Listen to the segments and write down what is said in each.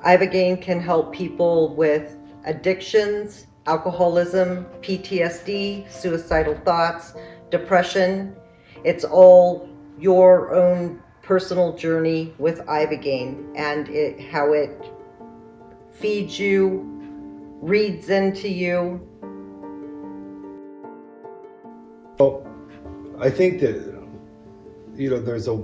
Ibogaine can help people with addictions, alcoholism, PTSD, suicidal thoughts, depression. It's all your own personal journey with Ibogaine and how it feeds you, reads into you. Well, I think that, there's a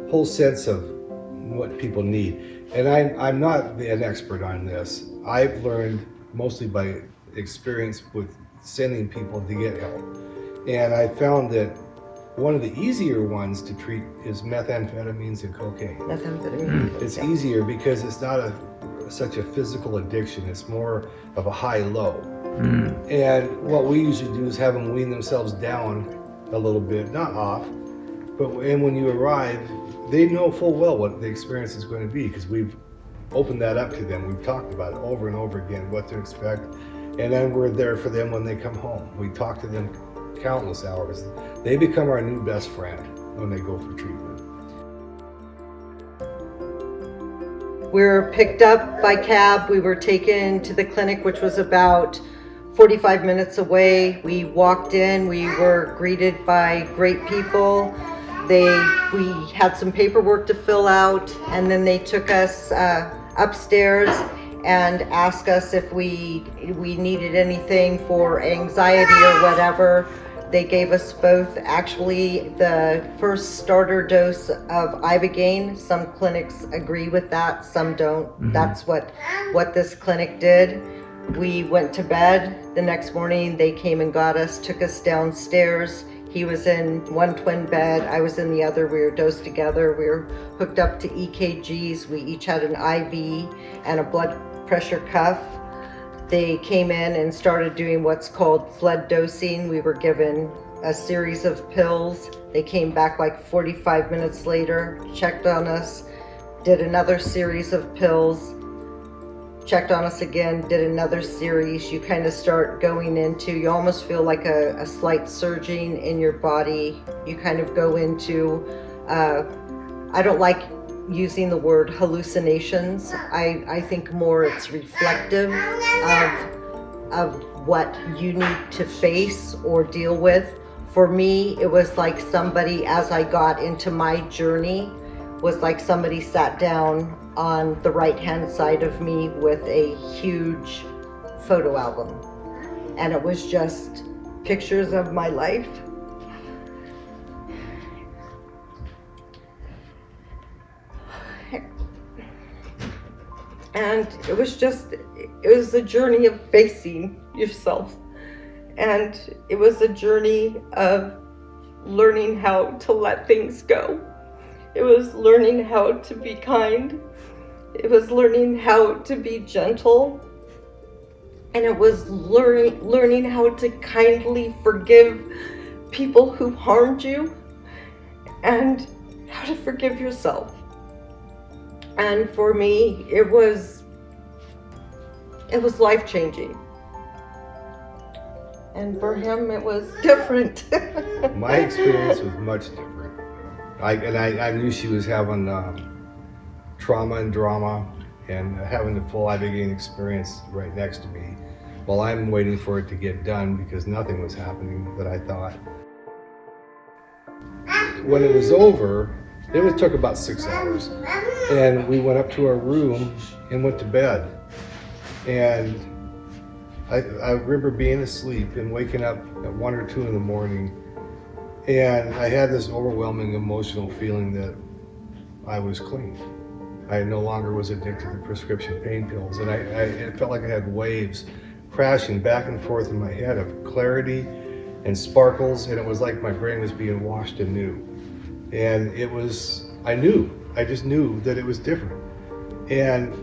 whole sense of what people need. And I'm not an expert on this. I've learned mostly by experience with sending people to get help. And I found that one of the easier ones to treat is methamphetamines and cocaine. Methamphetamine. It's easier because it's not such a physical addiction. It's more of a high-low. And what we usually do is have them wean themselves down a little bit, not off, but when you arrive, they know full well what the experience is going to be because we've opened that up to them. We've talked about it over and over again, what to expect, and then we're there for them when they come home. We talk to them countless hours. They become our new best friend when they go for treatment. We were picked up by cab. We were taken to the clinic, which was about 45 minutes away. We walked in. We were greeted by great people. We had some paperwork to fill out, and then they took us upstairs and asked us if we needed anything for anxiety or whatever. They gave us both, actually, the first starter dose of Ibogaine. Some clinics agree with that, some don't. That's what this clinic did. We went to bed. The next morning, they came and got us, took us downstairs. He was in one twin bed, I was in the other. We were dosed together. We were hooked up to EKGs. We each had an IV and a blood pressure cuff. They came in and started doing what's called flood dosing. We were given a series of pills. They came back like 45 minutes later, checked on us, did another series of pills, checked on us again, did another series. You kind of start going into, you almost feel like a slight surging in your body. You kind of go into, I don't like using the word hallucinations. I think more it's reflective of what you need to face or deal with. For me, it was like somebody, as I got into my journey, was like somebody sat down on the right-hand side of me with a huge photo album. And it was just pictures of my life. And it was a journey of facing yourself. And it was a journey of learning how to let things go. It was learning how to be kind. It was learning how to be gentle. And it was learning how to kindly forgive people who harmed you and how to forgive yourself. And for me, it was life-changing. And for him, it was different. My experience was much different. I knew she was having trauma and drama and having the full Ibogaine experience right next to me while I'm waiting for it to get done because nothing was happening that I thought. When it was over, it took about 6 hours, and we went up to our room and went to bed. And I remember being asleep and waking up at 1 or 2 in the morning, and I had this overwhelming emotional feeling that I was clean. I no longer was addicted to prescription pain pills, and it felt like I had waves crashing back and forth in my head of clarity and sparkles, and it was like my brain was being washed anew. And I just knew that it was different. And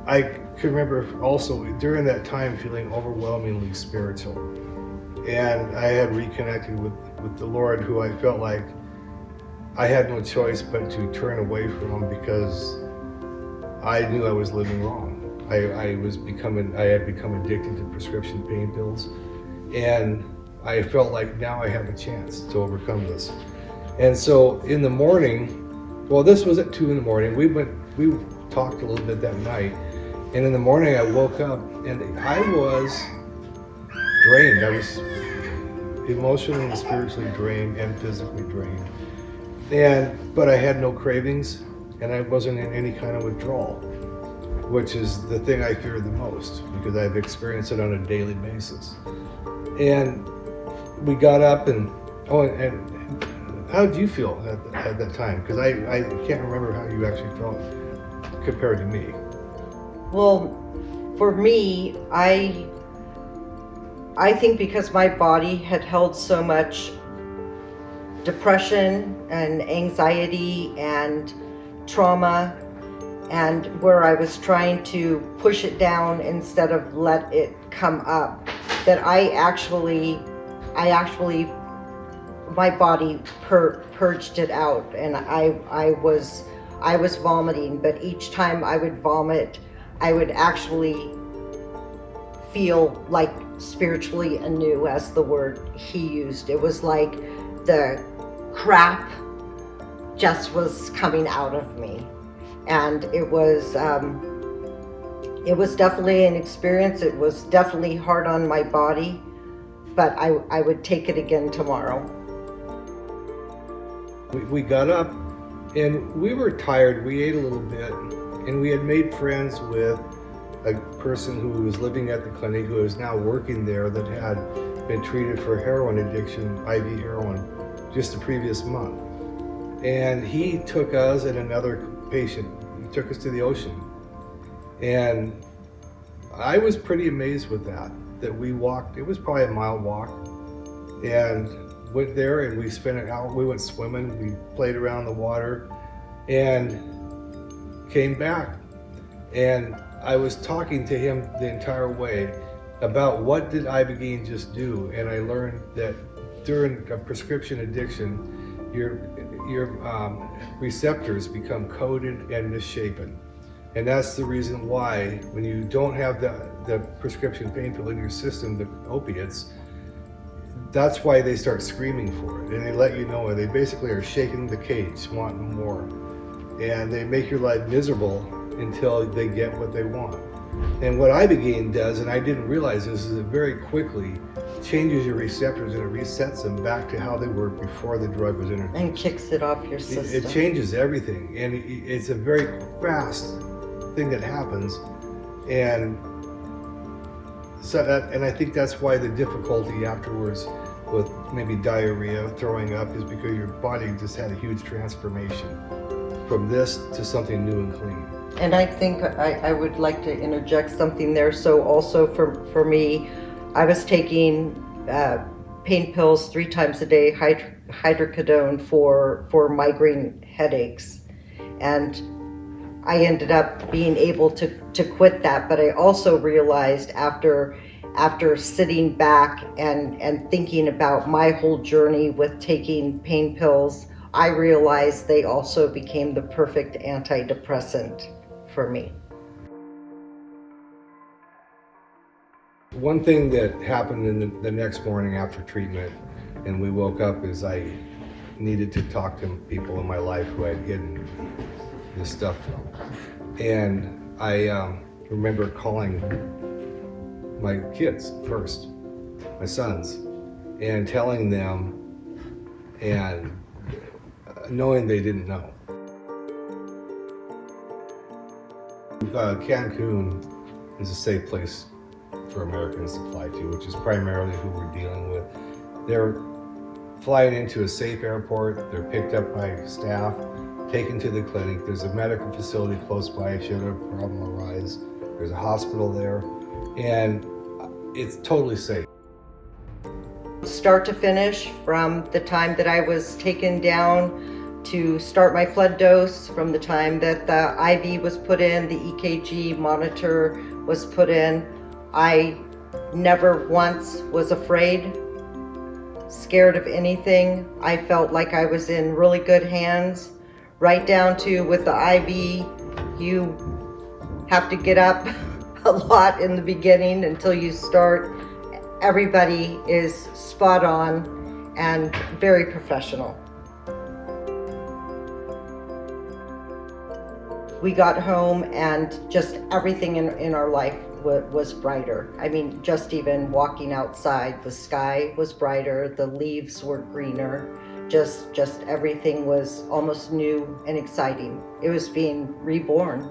I could remember also during that time feeling overwhelmingly spiritual. And I had reconnected with the Lord, who I felt like I had no choice but to turn away from because I knew I was living wrong. I had become addicted to prescription pain pills, and I felt like now I have a chance to overcome this. And so in the morning, well, this was at 2 in the morning, we talked a little bit that night. And in the morning I woke up and I was drained. I was emotionally and spiritually drained and physically drained. But I had no cravings and I wasn't in any kind of withdrawal, which is the thing I fear the most because I've experienced it on a daily basis. And we got up and how did you feel at that time? Because I can't remember how you actually felt compared to me. Well, for me, I think because my body had held so much depression and anxiety and trauma, and where I was trying to push it down instead of let it come up, that I actually my body purged it out, and I was vomiting, but each time I would vomit, I would actually feel like spiritually anew, as the word he used. It was like the crap just was coming out of me, and it was definitely an experience. It was definitely hard on my body, but I would take it again tomorrow. We got up and we were tired. We ate a little bit and we had made friends with a person who was living at the clinic who is now working there that had been treated for heroin addiction, IV heroin, just the previous month. And he took us and another patient, he took us to the ocean. And I was pretty amazed with that we walked, it was probably a mile walk, and went there and we spent an hour, we went swimming, we played around the water and came back. And I was talking to him the entire way about what did Ibogaine just do, and I learned that during a prescription addiction, your receptors become coated and misshapen. And that's the reason why when you don't have the prescription pain pill in your system, the opiates, that's why they start screaming for it. And they let you know, they basically are shaking the cage, wanting more. And they make your life miserable until they get what they want. And what Ibogaine does, and I didn't realize this, is it very quickly changes your receptors and it resets them back to how they were before the drug was introduced. And kicks it off your system. It changes everything, and it's a very fast thing that happens. And so and I think that's why the difficulty afterwards with maybe diarrhea, throwing up, is because your body just had a huge transformation from this to something new and clean. And I think I would like to interject something there. So also for me, I was taking pain pills 3 times a day, hydrocodone for migraine headaches. And I ended up being able to quit that. But I also realized after sitting back and thinking about my whole journey with taking pain pills, I realized they also became the perfect antidepressant for me. One thing that happened in the next morning after treatment, and we woke up, is I needed to talk to people in my life who had hidden this stuff from. And I remember calling my kids first, my sons, and telling them, and knowing they didn't know. Cancun is a safe place for Americans to fly to, which is primarily who we're dealing with. They're flying into a safe airport, they're picked up by staff, taken to the clinic. There's a medical facility close by should a problem arise. There's a hospital there, and it's totally safe. Start to finish, from the time that I was taken down to start my flood dose, from the time that the IV was put in, the EKG monitor was put in, I never once was afraid, scared of anything. I felt like I was in really good hands, right down to with the IV, you have to get up a lot in the beginning until you start. Everybody is spot on and very professional. we got home and just everything in our life was brighter. I mean, just even walking outside, the sky was brighter, the leaves were greener, just everything was almost new and exciting. It was being reborn.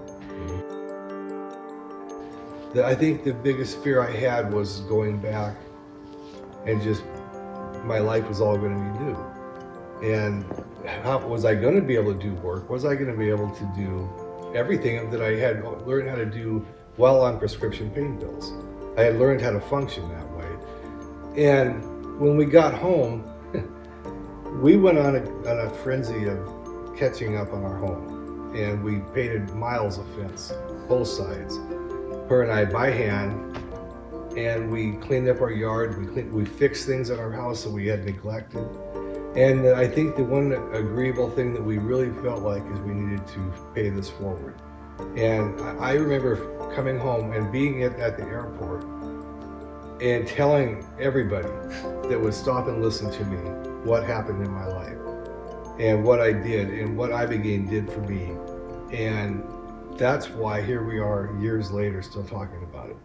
I think the biggest fear I had was going back and just my life was all going to be new. And how was I going to be able to do work? Was I going to be able to do everything that I had learned how to do while on prescription pain pills? I had learned how to function that way. And when we got home, we went on a frenzy of catching up on our home. And we painted miles of fence, both sides. Her and I by hand, and we cleaned up our yard. We fixed things in our house that we had neglected. And I think the one agreeable thing that we really felt like is we needed to pay this forward. And I remember coming home and being at the airport and telling everybody that would stop and listen to me what happened in my life and what I did and what Ibogaine did for me. And that's why here we are years later still talking about it.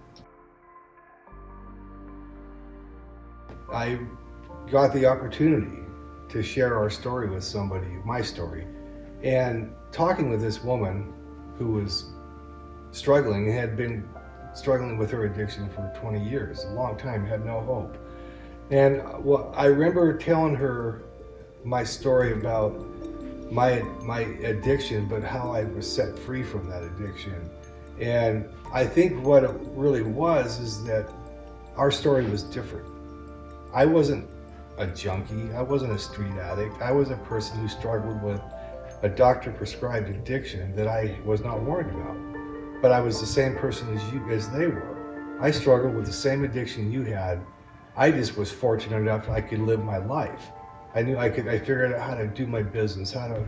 I got the opportunity to share our story with somebody, my story, and talking with this woman who was struggling and had been struggling with her addiction for 20 years, a long time, had no hope. And I remember telling her my story about my addiction, but how I was set free from that addiction. And I think what it really was is that our story was different. I wasn't a junkie, I wasn't a street addict, I was a person who struggled with a doctor prescribed addiction that I was not worried about. But I was the same person as they were. I struggled with the same addiction you had. I just was fortunate enough I could live my life. I figured out how to do my business, how to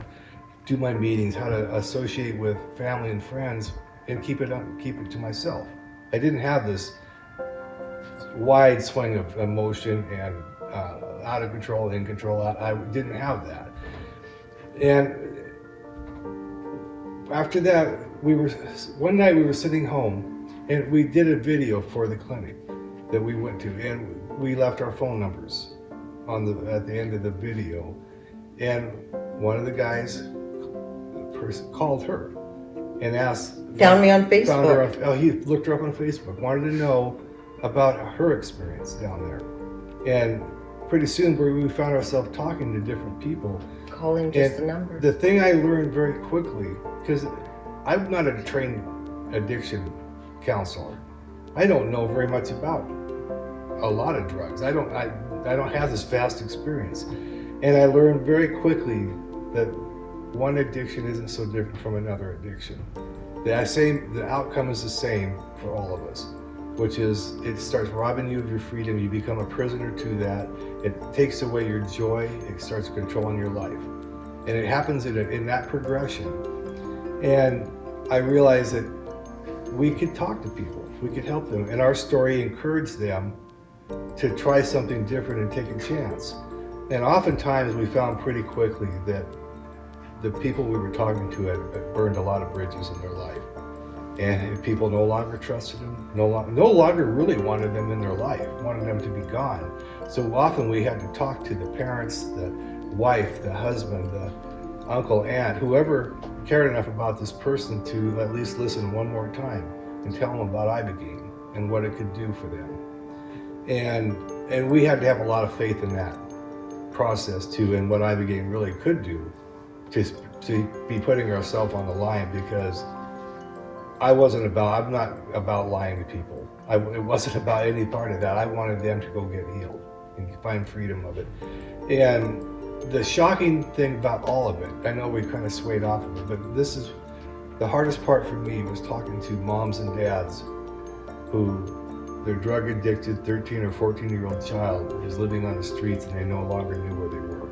do my meetings, how to associate with family and friends and keep it to myself. I didn't have this wide swing of emotion and out of control, in control. I didn't have that. And after that, one night we were sitting home and we did a video for the clinic that we went to, and we left our phone numbers at the end of the video. And one of the guys called her and asked, Found me on Facebook. He looked her up on Facebook, wanted to know about her experience down there. And pretty soon we found ourselves talking to different people. Calling just the number. The thing I learned very quickly, because I'm not a trained addiction counselor. I don't know very much about a lot of drugs. I don't have this vast experience. And I learned very quickly that one addiction isn't so different from another addiction. The outcome is the same for all of us, which is it starts robbing you of your freedom. You become a prisoner to that. It takes away your joy. It starts controlling your life. And it happens in that progression. And I realized that we could talk to people. We could help them. And our story encouraged them to try something different and take a chance. And oftentimes we found pretty quickly that the people we were talking to had burned a lot of bridges in their life. And people no longer trusted them, no longer really wanted them in their life, wanted them to be gone. So often we had to talk to the parents, the wife, the husband, the uncle, aunt, whoever cared enough about this person to at least listen one more time and tell them about Ibogaine and what it could do for them. And we had to have a lot of faith in that process too, and what Ibogaine really could do to be putting ourselves on the line, because I'm not about lying to people. It wasn't about any part of that. I wanted them to go get healed and find freedom of it. And the shocking thing about all of it, I know we kind of swayed off of it, but this is the hardest part for me, was talking to moms and dads who their drug addicted 13 or 14-year-old child is living on the streets and they no longer knew where they were.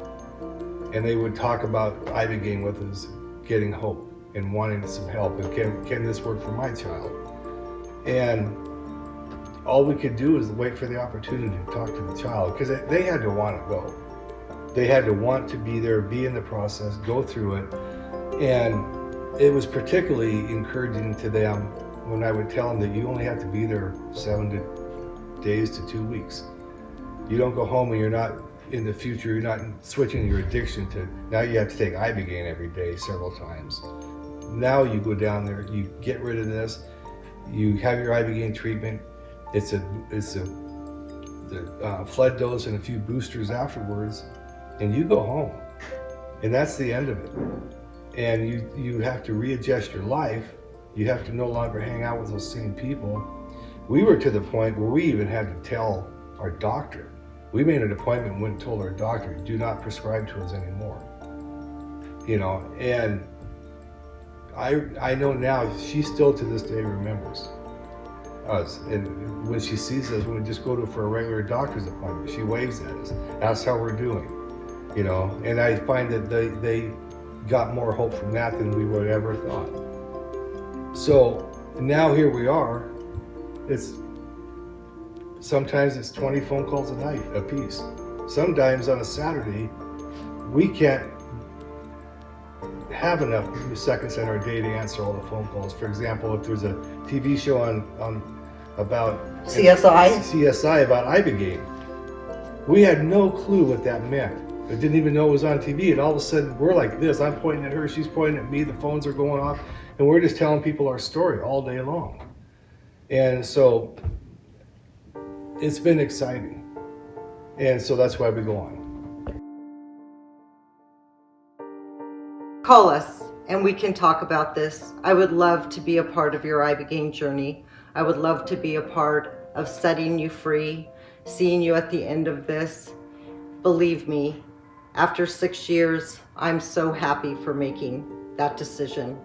And they would talk about Ibogaine with us, getting hope and wanting some help, and can this work for my child? And all we could do is wait for the opportunity to talk to the child, because they had to want to go. They had to want to be there, be in the process, go through it. And it was particularly encouraging to them when I would tell them that you only have to be there 7 days to 2 weeks. You don't go home and you're not, in the future, you're not switching your addiction to, now you have to take Ibogaine every day several times. Now you go down there, you get rid of this, you have your Ibogaine treatment, it's a flood dose and a few boosters afterwards, and you go home. And that's the end of it. And you have to readjust your life. You have to no longer hang out with those same people. We were to the point where we even had to tell our doctor. We made an appointment and went and told our doctor, do not prescribe to us anymore. You know, and I know now she still to this day remembers us. And when she sees us, when we just go to for a regular doctor's appointment, she waves at us, asks how we're doing. You know, and I find that they got more hope from that than we would ever thought. So now here we are. Sometimes it's 20 phone calls a night a piece. Sometimes on a Saturday, we can't have enough seconds in our day to answer all the phone calls. For example, if there's a TV show on about CSI about Ibogaine, we had no clue what that meant. I didn't even know it was on TV, and all of a sudden we're like this. I'm pointing at her, she's pointing at me, the phones are going off, and we're just telling people our story all day long. And so it's been exciting. And so that's why we go on. Call us and we can talk about this. I would love to be a part of your Ibogaine journey. I would love to be a part of setting you free, seeing you at the end of this. Believe me, after 6 years, I'm so happy for making that decision.